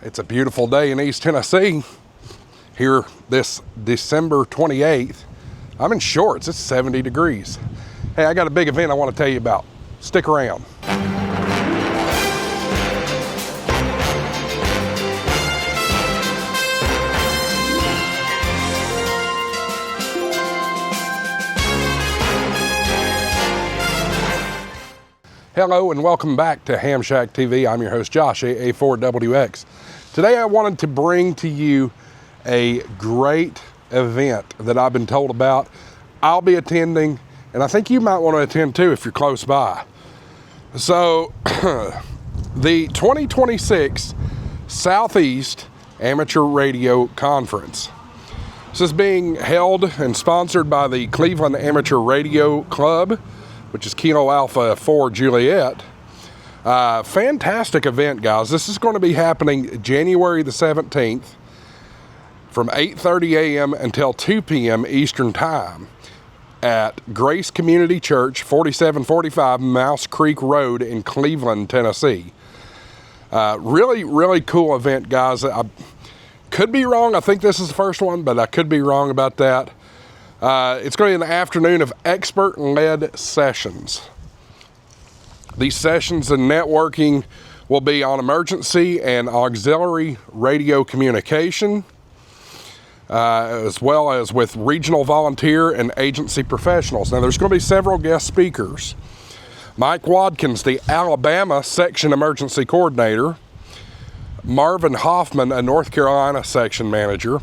It's a beautiful day in East Tennessee here this December 28th. I'm in shorts, it's 70 degrees. Hey, I got a big event I want to tell you about. Stick around. Hello and welcome back to Ham Shack TV. I'm your host Josh, AA4WX. Today I wanted to bring to you a great event that I've been told about. I'll be attending, and I think you might want to attend too if you're close by. So, the 2026 Southeast Amateur Radio Conference. This is being held and sponsored by the Cleveland Amateur Radio Club, which is Kilo Alpha 4 Juliet. Fantastic event, guys. This is going to be happening January the 17th from 8:30 a.m. until 2 p.m. Eastern Time at Grace Community Church, 4745 Mouse Creek Road in Cleveland, Tennessee. Really cool event, guys. I could be wrong. I think this is the first one, but I could be wrong about that. It's going to be an afternoon of expert-led sessions. These sessions and networking will be on emergency and auxiliary radio communication, as well as with regional volunteer and agency professionals. Now, there's going to be several guest speakers. Mike Watkins, the Alabama Section Emergency Coordinator. Marvin Hoffman, a North Carolina Section Manager.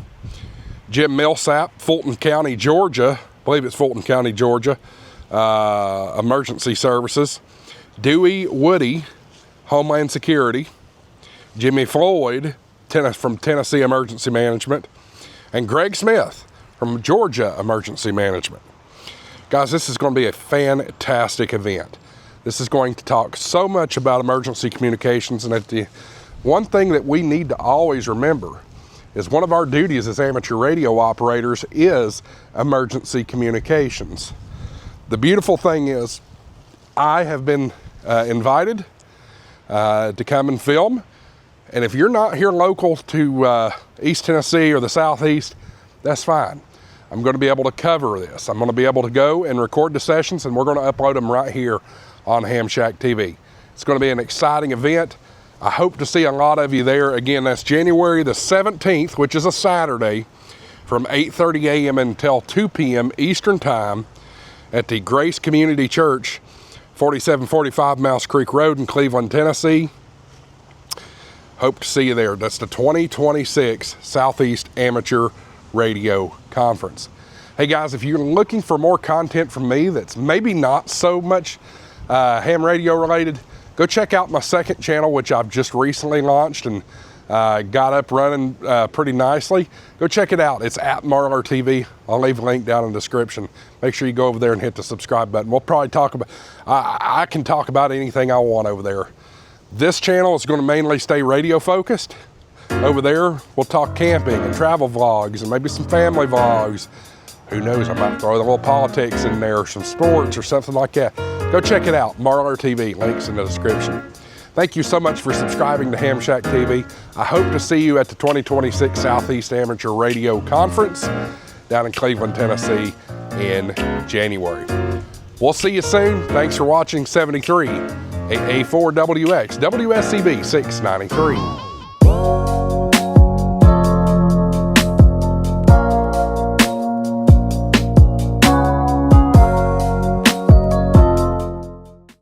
Jim Millsap, Fulton County, Georgia, I believe it's Fulton County, Georgia, Emergency Services. Dewey Woody, Homeland Security. Jimmy Floyd, from Tennessee Emergency Management. And Greg Smith from Georgia Emergency Management. Guys, this is going to be a fantastic event. This is going to talk so much about emergency communications, and the one thing that we need to always remember is one of our duties as amateur radio operators is emergency communications. The beautiful thing is I have been invited to come and film, and if you're not here local to East Tennessee or the Southeast, that's fine. I'm going to be able to cover this. I'm going to be able to go and record the sessions, and we're going to upload them right here on Ham Shack TV. It's going to be an exciting event. I hope to see a lot of you there. Again, that's January the 17th, which is a Saturday, from 8:30 a.m. until 2 p.m. Eastern Time at the Grace Community Church, 4745 Mouse Creek Road in Cleveland, Tennessee. Hope to see you there. That's the 2026 Southeast Amateur Radio Conference. Hey guys, if you're looking for more content from me that's maybe not so much ham radio related, go check out my second channel, which I've just recently launched and got up running pretty nicely. Go check it out. It's at Marlar TV. I'll leave a link down in the description. Make sure you go over there and hit the subscribe button. We'll probably talk about, I can talk about anything I want over there. This channel is going to mainly stay radio focused. Over there, we'll talk camping and travel vlogs and maybe some family vlogs. Who knows, I might throw a little politics in there, some sports or something like that. Go check it out, Marlar TV, links in the description. Thank you so much for subscribing to Ham Shack TV. I hope to see you at the 2026 Southeast Amateur Radio Conference down in Cleveland, Tennessee in January. We'll see you soon. Thanks for watching 73 AA4WX, WSCB 693.